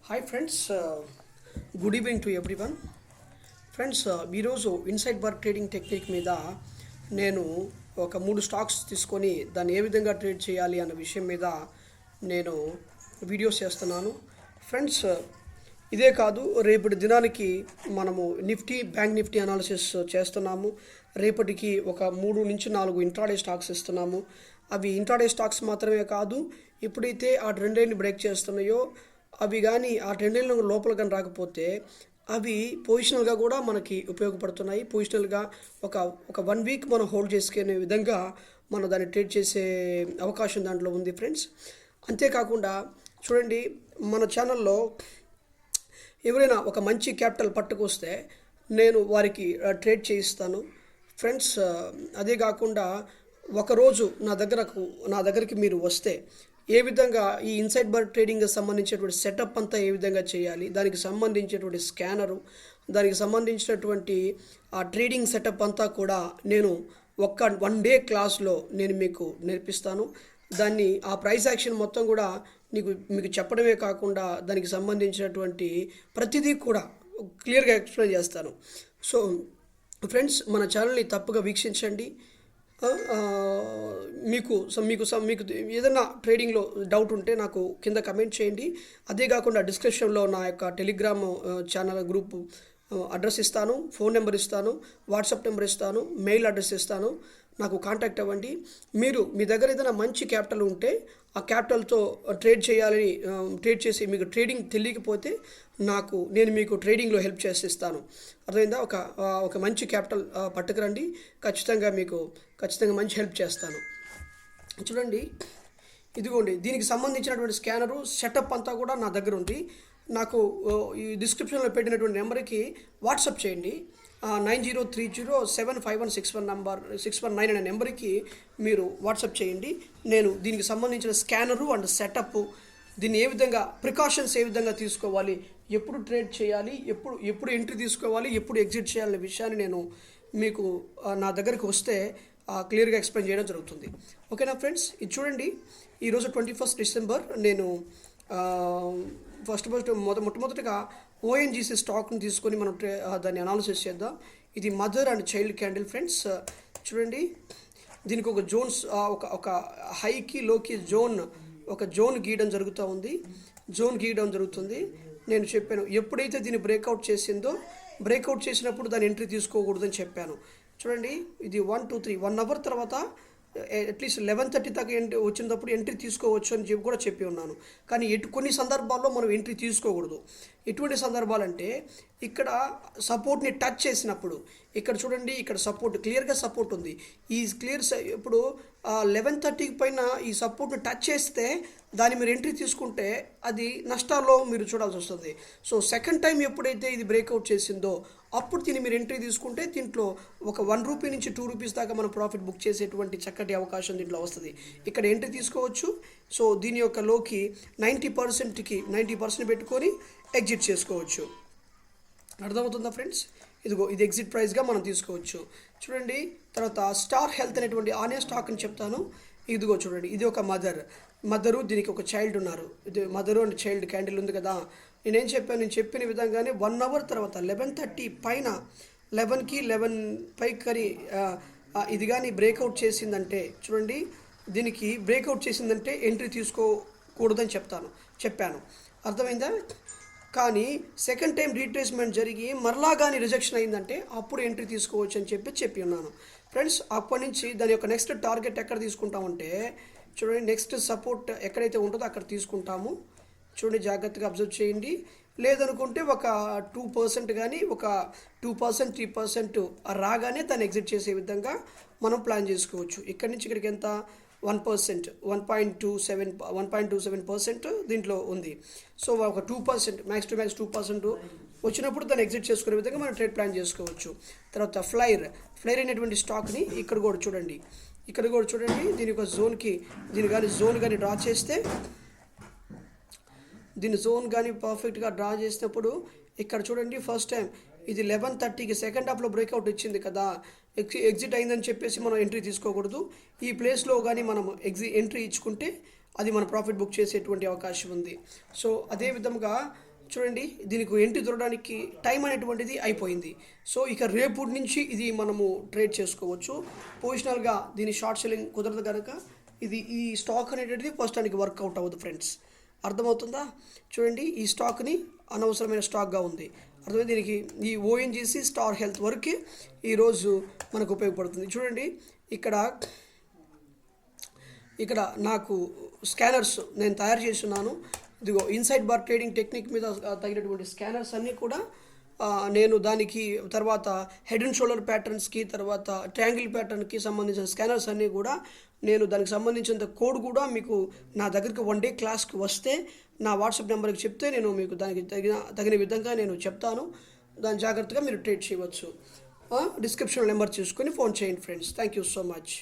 Hi friends, good evening to everyone. Friends, ఈరోజు inside బర్గ్ trading technique మీద నేను ఒక 3 స్టాక్స్ తీసుకొని దాన్ని ఏ విధంగా ట్రేడ్ చేయాలి అన్న విషయం మీద నేను వీడియోస్ చేస్తున్నాను. ఫ్రెండ్స్, ఇదే కాదు, రేపటి దినానికి మనము బ్యాంక్ నిఫ్టీ అనాలిసిస్ చేస్తున్నాము. రేపటికి ఒక 3 నుంచి 4 ఇంట్రాడే స్టాక్స్ ఇస్తున్నాము. అవి ఇంట్రాడే స్టాక్స్ మాత్రమే కాదు, ఎప్పుడైతే ఆ ట్రెండ్ లైన్ బ్రేక్ చేస్తున్నాయో అవి కానీ ఆ ట్రెండ్ లైన్ లోపల కానీ రాకపోతే అవి పొజిషనల్గా కూడా మనకి ఉపయోగపడుతున్నాయి. పొజిషనల్గా ఒక 1 వీక్ మనం హోల్డ్ చేసుకునే విధంగా మనం దాన్ని ట్రేడ్ చేసే అవకాశం దాంట్లో ఉంది ఫ్రెండ్స్. అంతేకాకుండా చూడండి, మన ఛానల్లో ఎవరైనా ఒక మంచి క్యాపిటల్ పట్టుకొస్తే నేను వారికి ట్రేడ్ చేయిస్తాను ఫ్రెండ్స్. అదే కాకుండా ఒకరోజు నా దగ్గరికి మీరు వస్తే ఏ విధంగా ఈ ఇన్సైడ్ బర్గ్ ట్రేడింగ్కి సంబంధించినటువంటి సెటప్ అంతా ఏ విధంగా చేయాలి, దానికి సంబంధించినటువంటి స్కానరు, దానికి సంబంధించినటువంటి ఆ ట్రేడింగ్ సెటప్ అంతా కూడా నేను 1 డే క్లాస్లో నేను మీకు నేర్పిస్తాను. దాన్ని ఆ ప్రైస్ యాక్షన్ మొత్తం కూడా మీకు చెప్పడమే కాకుండా దానికి సంబంధించినటువంటి ప్రతిదీ కూడా క్లియర్గా ఎక్స్ప్లెయిన్ చేస్తాను. సో ఫ్రెండ్స్, మన ఛానల్ని తప్పుగా వీక్షించండి. మీకు ఏదైనా ట్రేడింగ్లో డౌట్ ఉంటే నాకు కింద కమెంట్ చేయండి. అదే కాకుండా డిస్క్రిప్షన్లో నా యొక్క టెలిగ్రామ్ ఛానల్ గ్రూప్ అడ్రస్ ఇస్తాను, ఫోన్ నెంబర్ ఇస్తాను, వాట్సాప్ నెంబర్ ఇస్తాను, మెయిల్ అడ్రస్ ఇస్తాను. నాకు కాంటాక్ట్ అవ్వండి. మీ దగ్గర ఏదైనా మంచి క్యాపిటల్ ఉంటే ఆ క్యాపిటల్తో ట్రేడ్ చేసి మీకు ట్రేడింగ్ తెలియకపోతే నేను మీకు ట్రేడింగ్లో హెల్ప్ చేసిస్తాను. అర్థమైందా? ఒక మంచి క్యాపిటల్ పట్టుకురండి, ఖచ్చితంగా మంచి హెల్ప్ చేస్తాను. చూడండి, ఇదిగోండి, దీనికి సంబంధించినటువంటి స్కానరు సెటప్ అంతా కూడా నా దగ్గర ఉంది. నాకు ఈ డిస్క్రిప్షన్లో పెట్టినటువంటి నెంబర్కి వాట్సాప్ చేయండి. 9030751619 అనే నెంబర్కి మీరు వాట్సాప్ చేయండి. నేను దీనికి సంబంధించిన స్కానరు అండ్ సెటప్, దీన్ని ఏ విధంగా ప్రికాషన్స్ ఏ విధంగా తీసుకోవాలి, ఎప్పుడు ట్రేడ్ చేయాలి, ఎప్పుడు ఎంట్రీ తీసుకోవాలి, ఎప్పుడు ఎగ్జిట్ చేయాలనే విషయాన్ని నేను మీకు నా దగ్గరికి వస్తే క్లియర్గా ఎక్స్ప్లెయిన్ చేయడం జరుగుతుంది. ఓకేనా ఫ్రెండ్స్? ఇది చూడండి, ఈరోజు 21 డిసెంబర్. నేను మొట్టమొదటిగా ఓఎన్జీసీ స్టాక్ని తీసుకొని మనం దాన్ని అనాలిసిస్ చేద్దాం. ఇది mother and child candle friends. చూడండి, దీనికి ఒక జోన్స్, ఒక హైకి లోకి జోన్ గీయడం జరుగుతుంది. నేను చెప్పాను, ఎప్పుడైతే దీన్ని బ్రేక్అవుట్ చేసినప్పుడు దాన్ని ఎంట్రీ తీసుకోకూడదని చెప్పాను. చూడండి, ఇది 1 2 3 1 అవర్ తర్వాత అట్లీస్ట్ 11:30 దాకా వచ్చినప్పుడు ఎంట్రీ తీసుకోవచ్చు అని కూడా చెప్పి ఉన్నాను. కానీ కొన్ని సందర్భాల్లో మనం ఎంట్రీ తీసుకోకూడదు. ఎటువంటి సందర్భాలంటే, ఇక్కడ సపోర్ట్ని టచ్ చేసినప్పుడు, ఇక్కడ చూడండి, ఇక్కడ క్లియర్గా సపోర్ట్ ఉంది. ఇప్పుడు 11:30 పైన ఈ సపోర్ట్ని టచ్ చేస్తే దాన్ని మీరు ఎంట్రీ తీసుకుంటే అది నష్టాల్లో మీరు చూడాల్సి వస్తుంది. సో సెకండ్ టైం ఎప్పుడైతే ఇది బ్రేక్అవుట్ చేసిందో అప్పుడు దీన్ని మీరు ఎంట్రీ తీసుకుంటే దీంట్లో ఒక 1 రూపీ నుంచి 2 రూపీస్ దాకా మనం ప్రాఫిట్ బుక్ చేసేటువంటి చక్కటి అవకాశం దీంట్లో వస్తుంది. ఇక్కడ ఎంట్రీ తీసుకోవచ్చు. సో దీని యొక్క లోకి 90% పెట్టుకొని ఎగ్జిట్ చేసుకోవచ్చు. అర్థమవుతుందా ఫ్రెండ్స్? ఇది ఎగ్జిట్ ప్రైస్గా మనం తీసుకోవచ్చు. చూడండి, తర్వాత స్టార్ హెల్త్ అనేటువంటి ఆనే స్టాక్ అని చెప్తాను. ఇదిగో చూడండి, ఇది ఒక మదరు, దీనికి ఒక చైల్డ్ ఉన్నారు. ఇది మదరు అండ్ చైల్డ్ క్యాండిల్ ఉంది కదా. నేను చెప్పిన విధంగానే 1 అవర్ తర్వాత 11:30 పైన 11 పైకి కానీ ఇది కానీ బ్రేక్అవుట్ చేసిందంటే, చూడండి, దీనికి బ్రేక్అవుట్ చేసిందంటే ఎంట్రీ తీసుకోకూడదని చెప్పాను. అర్థమైందా? కానీ సెకండ్ టైం రీట్రేస్మెంట్ జరిగి మరలా కానీ రిజెక్షన్ అయిందంటే అప్పుడు ఎంట్రీ తీసుకోవచ్చు అని చెప్పి ఉన్నాను ఫ్రెండ్స్. అప్పటి నుంచి దాని యొక్క నెక్స్ట్ టార్గెట్ ఎక్కడ తీసుకుంటామంటే, చూడండి, నెక్స్ట్ సపోర్ట్ ఎక్కడైతే ఉంటుందో అక్కడ తీసుకుంటాము. చూడండి, జాగ్రత్తగా అబ్జర్వ్ చేయండి. లేదనుకుంటే ఒక 2% కానీ ఒక 2% 3% రాగానే దాన్ని ఎగ్జిట్ చేసే విధంగా మనం ప్లాన్ చేసుకోవచ్చు. ఇక్కడి నుంచి ఇక్కడికి ఎంత 1%, 1.27% దీంట్లో ఉంది. సో ఒక 2%, మ్యాక్స్ టు మ్యాక్స్ 2% వచ్చినప్పుడు దాన్ని ఎగ్జిట్ చేసుకునే విధంగా మనం ట్రేడ్ ప్లాన్ చేసుకోవచ్చు. తర్వాత ఫ్లైర్ అనేటువంటి స్టాక్ని ఇక్కడ కూడా చూడండి, దీని ఒక జోన్ కానీ డ్రా చేస్తే, దీని జోన్ కానీ పర్ఫెక్ట్గా డ్రా చేసినప్పుడు ఇక్కడ చూడండి, ఫస్ట్ టైం ఇది 11:30కి సెకండ్ హాఫ్లో బ్రేక్అవుట్ ఇచ్చింది కదా, ఎగ్జిట్ అయిందని చెప్పేసి మనం ఎంట్రీ తీసుకోకూడదు. ఈ ప్లేస్లో కానీ మనం ఎంట్రీ ఇచ్చుకుంటే అది మన ప్రాఫిట్ బుక్ చేసేటువంటి అవకాశం ఉంది. సో అదే విధంగా చూడండి, దీనికి ఎంట్రీ దొరకడానికి టైం అనేటువంటిది అయిపోయింది. సో ఇక రేపు నుంచి ఇది మనము ట్రేడ్ చేసుకోవచ్చు. పొజిషనల్గా దీని షార్ట్ సెల్లింగ్ కుదరదు కనుక ఈ స్టాక్ అనేటువంటిది ప్రస్తుతానికి వర్కౌట్ అవ్వదు ఫ్రెండ్స్. అర్థమవుతుందా? చూడండి, ఈ స్టాక్ని అనవసరమైన స్టాక్గా ఉంది. అర్థమైంది. దీనికి ఈ ఓఎన్జీసీ స్టార్ హెల్త్ వరకే ఈరోజు మనకు ఉపయోగపడుతుంది. చూడండి, ఇక్కడ నాకు స్కానర్స్ నేను తయారు చేస్తున్నాను. ఇదిగో ఇన్సైడ్ బార్ ట్రేడింగ్ టెక్నిక్ మీద తగినటువంటి స్కానర్స్ అన్నీ కూడా నేను దానికి తర్వాత హెడ్ అండ్ షోల్డర్ ప్యాటర్న్స్కి, తర్వాత ట్రయాంగిల్ ప్యాటర్న్కి సంబంధించిన స్కానర్స్ అన్నీ కూడా నేను దానికి సంబంధించిన కోడ్ కూడా మీకు నా దగ్గరికి 1 డే క్లాస్కి వస్తే నా వాట్సాప్ నెంబర్కి చెప్తే నేను మీకు దానికి తగిన విధంగా నేను చెప్తాను. దాని జాగ్రత్తగా మీరు ట్రేడ్ చేయవచ్చు. డిస్క్రిప్షన్ నెంబర్ చూసుకొని ఫోన్ చేయండి friends. Thank you so much.